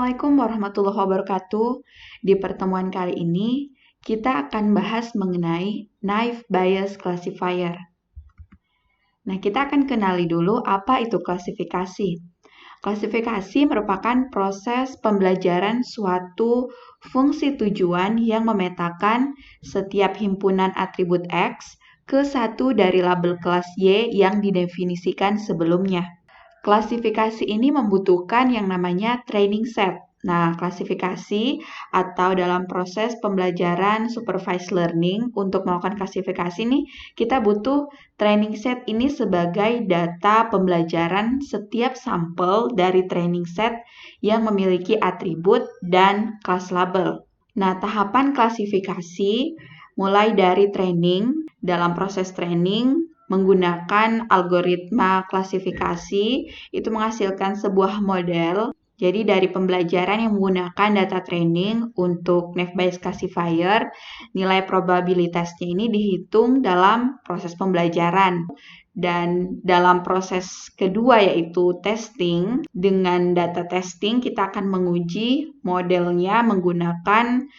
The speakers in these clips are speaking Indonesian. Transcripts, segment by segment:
Assalamualaikum warahmatullahi wabarakatuh. Di pertemuan kali ini, kita akan bahas mengenai Naive Bayes Classifier. Nah, kita akan kenali dulu apa itu klasifikasi. Klasifikasi merupakan proses pembelajaran suatu fungsi tujuan yang memetakan setiap himpunan atribut X ke satu dari label kelas Y yang didefinisikan sebelumnya. Klasifikasi ini membutuhkan yang namanya training set. Nah, klasifikasi atau dalam proses pembelajaran supervised learning untuk melakukan klasifikasi nih, kita butuh training set ini sebagai data pembelajaran setiap sampel dari training set yang memiliki atribut dan kelas label. Nah, tahapan klasifikasi mulai dari training, dalam proses training, menggunakan algoritma klasifikasi itu menghasilkan sebuah model. Jadi dari pembelajaran yang menggunakan data training untuk Naive Bayes Classifier, nilai probabilitasnya ini dihitung dalam proses pembelajaran. Dan dalam proses kedua yaitu testing, dengan data testing kita akan menguji modelnya menggunakan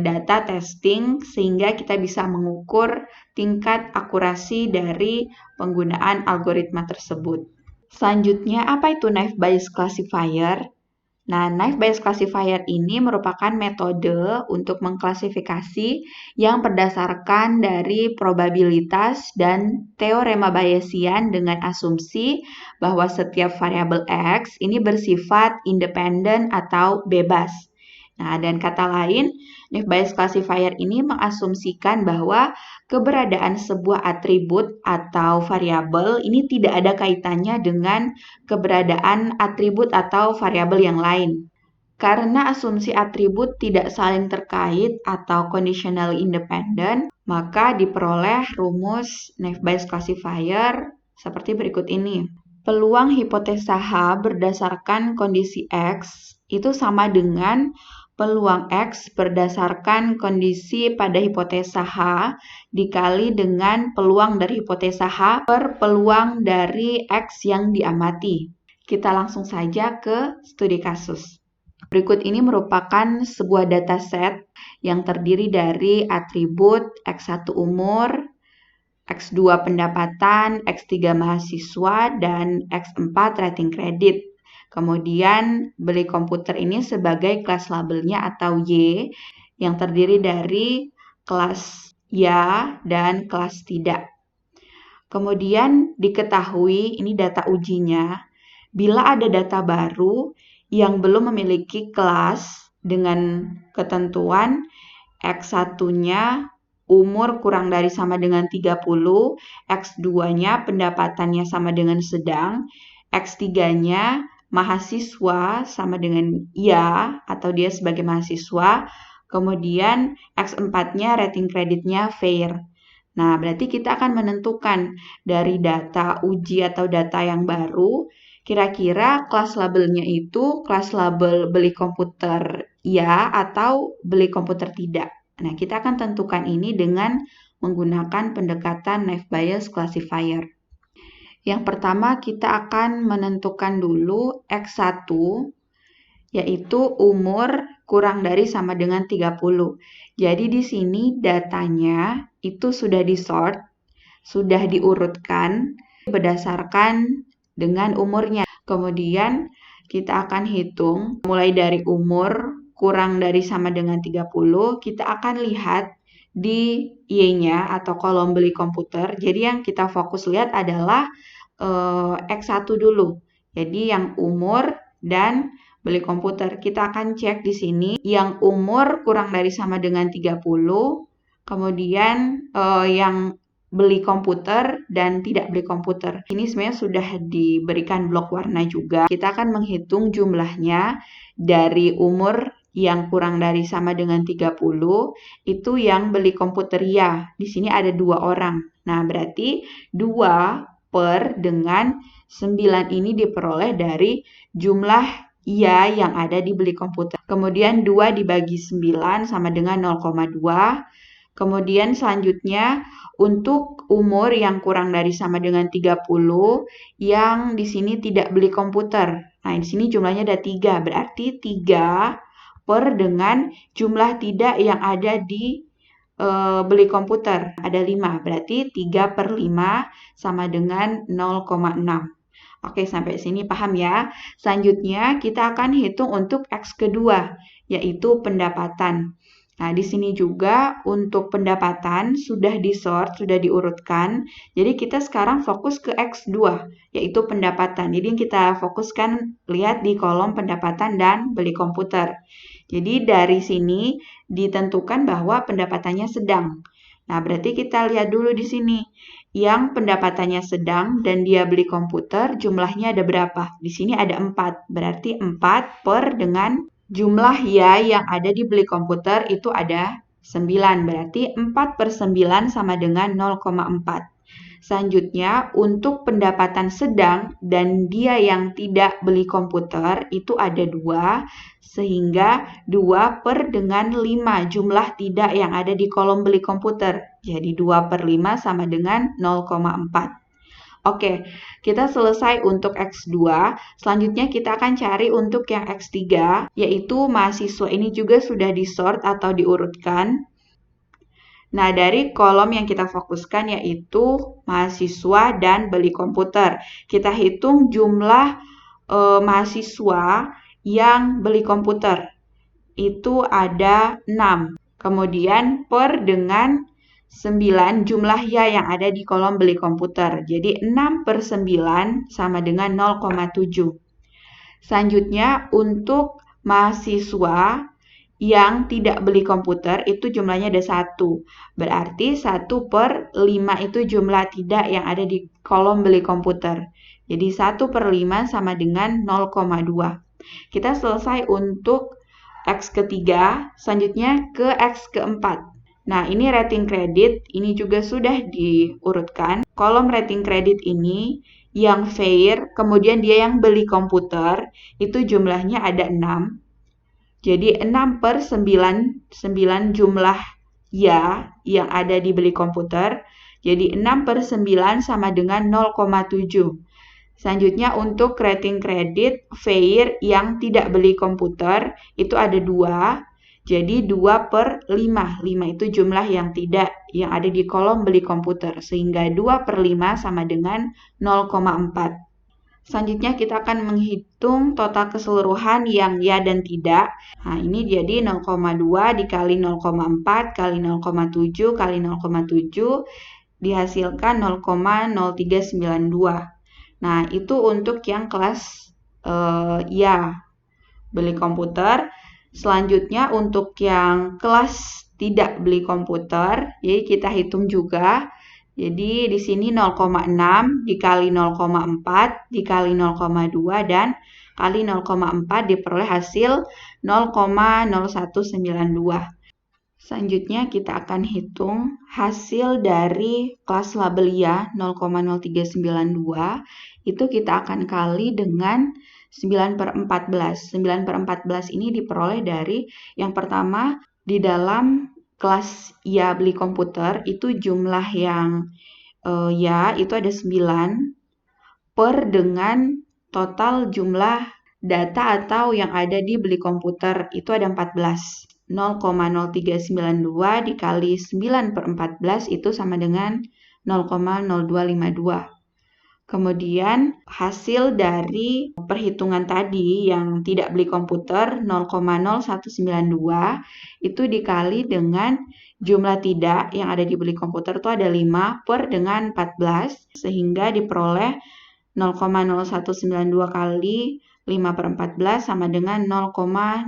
data testing sehingga kita bisa mengukur tingkat akurasi dari penggunaan algoritma tersebut. Selanjutnya, apa itu Naive Bayes Classifier? Nah, Naive Bayes Classifier ini merupakan metode untuk mengklasifikasi yang berdasarkan dari probabilitas dan teorema Bayesian dengan asumsi bahwa setiap variabel X ini bersifat independen atau bebas. Nah, dan kata lain, Naive Bayes Classifier ini mengasumsikan bahwa keberadaan sebuah atribut atau variabel ini tidak ada kaitannya dengan keberadaan atribut atau variabel yang lain. Karena asumsi atribut tidak saling terkait atau conditionally independent, maka diperoleh rumus Naive Bayes Classifier seperti berikut ini. Peluang hipotesa H berdasarkan kondisi X itu sama dengan peluang X berdasarkan kondisi pada hipotesa H dikali dengan peluang dari hipotesa H per peluang dari X yang diamati. Kita langsung saja ke studi kasus. Berikut ini merupakan sebuah dataset yang terdiri dari atribut X1 umur, X2 pendapatan, X3 mahasiswa, dan X4 rating kredit. Kemudian beli komputer ini sebagai kelas labelnya atau Y yang terdiri dari kelas ya dan kelas tidak. Kemudian diketahui ini data ujinya, bila ada data baru yang belum memiliki kelas dengan ketentuan X1-nya umur kurang dari sama dengan 30, X2-nya pendapatannya sama dengan sedang, X3-nya mahasiswa sama dengan ya atau dia sebagai mahasiswa, kemudian X4-nya rating kreditnya fair. Nah, berarti kita akan menentukan dari data uji atau data yang baru, kira-kira kelas labelnya itu kelas label beli komputer ya atau beli komputer tidak. Nah, kita akan tentukan ini dengan menggunakan pendekatan Naive Bayes Classifier. Yang pertama kita akan menentukan dulu X1 yaitu umur kurang dari sama dengan 30. Jadi di sini datanya itu sudah disort, sudah diurutkan berdasarkan dengan umurnya. Kemudian kita akan hitung mulai dari umur kurang dari sama dengan 30, kita akan lihat di Y-nya atau kolom beli komputer. Jadi yang kita fokus lihat adalah X1 dulu. Jadi yang umur dan beli komputer. Kita akan cek di sini yang umur kurang dari sama dengan 30, kemudian yang beli komputer dan tidak beli komputer. Ini sebenarnya sudah diberikan blok warna juga. Kita akan menghitung jumlahnya dari umur yang kurang dari sama dengan 30, itu yang beli komputer ya. Di sini ada 2 orang. Nah, berarti 2 per dengan 9 ini diperoleh dari jumlah ya yang ada di beli komputer. Kemudian 2 dibagi 9 sama dengan 0,2. Kemudian selanjutnya untuk umur yang kurang dari sama dengan 30 yang di sini tidak beli komputer. Nah, di sini jumlahnya ada 3, berarti 3 per dengan jumlah tidak yang ada di beli komputer. Ada 5, berarti 3 per 5 sama dengan 0,6. Oke, sampai sini paham ya? Selanjutnya kita akan hitung untuk X kedua, yaitu pendapatan. Nah, di sini juga untuk pendapatan sudah disort, sudah diurutkan. Jadi kita sekarang fokus ke X2, yaitu pendapatan. Jadi kita fokuskan lihat di kolom pendapatan dan beli komputer. Jadi dari sini ditentukan bahwa pendapatannya sedang. Nah, berarti kita lihat dulu di sini. Yang pendapatannya sedang dan dia beli komputer, jumlahnya ada berapa? Di sini ada 4. Berarti 4 per dengan jumlah ya yang ada di beli komputer itu ada 9. Berarti 4 per 9 sama dengan 0,4. Selanjutnya, untuk pendapatan sedang dan dia yang tidak beli komputer itu ada 2, sehingga 2 per dengan 5 jumlah tidak yang ada di kolom beli komputer. Jadi 2 per 5 sama dengan 0,4. Oke, kita selesai untuk X2. Selanjutnya kita akan cari untuk yang X3, yaitu mahasiswa ini juga sudah disort atau diurutkan. Nah, dari kolom yang kita fokuskan yaitu mahasiswa dan beli komputer. Kita hitung jumlah mahasiswa yang beli komputer. Itu ada 6. Kemudian per dengan 9 jumlah ya yang ada di kolom beli komputer. Jadi 6 per 9 sama dengan 0,7. Selanjutnya untuk mahasiswa yang tidak beli komputer itu jumlahnya ada 1. Berarti 1 per 5 itu jumlah tidak yang ada di kolom beli komputer. Jadi 1 per 5 sama dengan 0,2. Kita selesai untuk X ketiga, selanjutnya ke X keempat. Nah, ini rating kredit, ini juga sudah diurutkan. Kolom rating kredit ini yang fair, kemudian dia yang beli komputer, itu jumlahnya ada 6. Jadi 6 per 9 jumlah ya yang ada di beli komputer. Jadi 6 per 9 sama dengan 0,7. Selanjutnya untuk rating kredit fair yang tidak beli komputer itu ada 2. Jadi 2 per 5. 5 itu jumlah yang tidak yang ada di kolom beli komputer. Sehingga 2 per 5 sama dengan 0,4. Selanjutnya kita akan menghitung total keseluruhan yang ya dan tidak. Nah, ini jadi 0,2 dikali 0,4 kali 0,7 kali 0,7 dihasilkan 0,0392. Nah, itu untuk yang kelas ya beli komputer. Selanjutnya untuk yang kelas tidak beli komputer, jadi kita hitung juga. Jadi di sini 0,6 dikali 0,4 dikali 0,2 dan kali 0,4 diperoleh hasil 0,0192. Selanjutnya kita akan hitung hasil dari kelas labelia 0,0392. Itu kita akan kali dengan 9 per 14. 9 per 14 ini diperoleh dari yang pertama di dalam kelas ya beli komputer itu jumlah yang ya itu ada 9 per dengan total jumlah data atau yang ada di beli komputer itu ada 14. 0,0392 dikali 9 per 14 itu sama dengan 0,0252. Kemudian hasil dari perhitungan tadi yang tidak beli komputer 0,0192 itu dikali dengan jumlah tidak yang ada di beli komputer itu ada 5 per dengan 14 sehingga diperoleh 0,0192 kali 5 per 14 sama dengan 0,0069.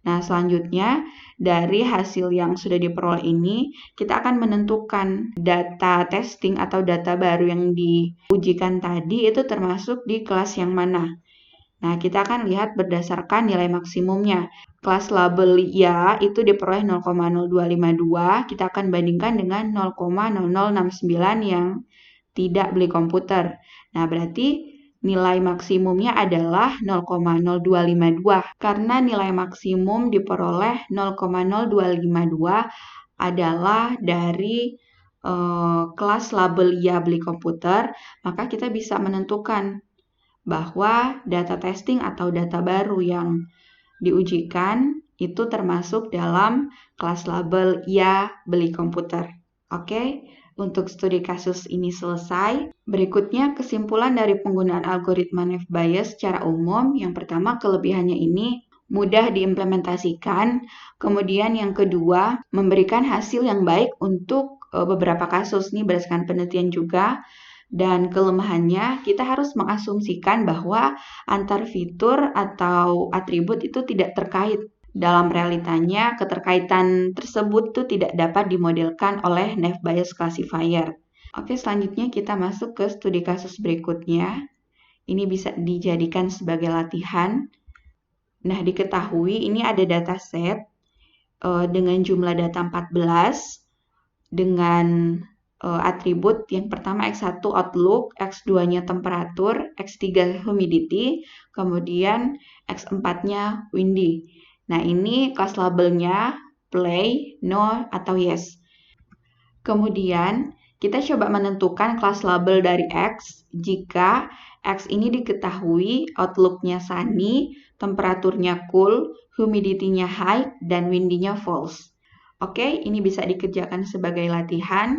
Nah, selanjutnya dari hasil yang sudah diperoleh ini, kita akan menentukan data testing atau data baru yang diujikan tadi itu termasuk di kelas yang mana. Nah, kita akan lihat berdasarkan nilai maksimumnya. Kelas label ya itu diperoleh 0,0252, kita akan bandingkan dengan 0,0069 yang tidak beli komputer. Nah, berarti nilai maksimumnya adalah 0,0252 karena nilai maksimum diperoleh 0,0252 adalah dari kelas label ya beli komputer, maka kita bisa menentukan bahwa data testing atau data baru yang diujikan itu termasuk dalam kelas label ya beli komputer. Oke, untuk studi kasus ini selesai. Berikutnya kesimpulan dari penggunaan algoritma naive Bayes secara umum. Yang pertama, kelebihannya ini mudah diimplementasikan. Kemudian yang kedua, memberikan hasil yang baik untuk beberapa kasus. Ini berdasarkan penelitian juga. Dan kelemahannya, kita harus mengasumsikan bahwa antar fitur atau atribut itu tidak terkait. Dalam realitanya, keterkaitan tersebut itu tidak dapat dimodelkan oleh naive Bayes classifier. Oke, selanjutnya kita masuk ke studi kasus berikutnya. Ini bisa dijadikan sebagai latihan. Nah, diketahui ini ada dataset dengan jumlah data 14 dengan atribut yang pertama X1 outlook, X2-nya temperatur, X3 humidity, kemudian X4-nya windy. Nah, ini kelas labelnya play, no, atau yes. Kemudian, kita coba menentukan kelas label dari X jika X ini diketahui outlook-nya sunny, temperaturnya cool, humidity-nya high, dan windy-nya false. Oke, ini bisa dikerjakan sebagai latihan.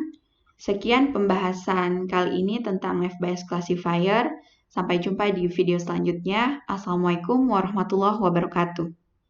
Sekian pembahasan kali ini tentang naive Bayes classifier. Sampai jumpa di video selanjutnya. Assalamualaikum warahmatullahi wabarakatuh.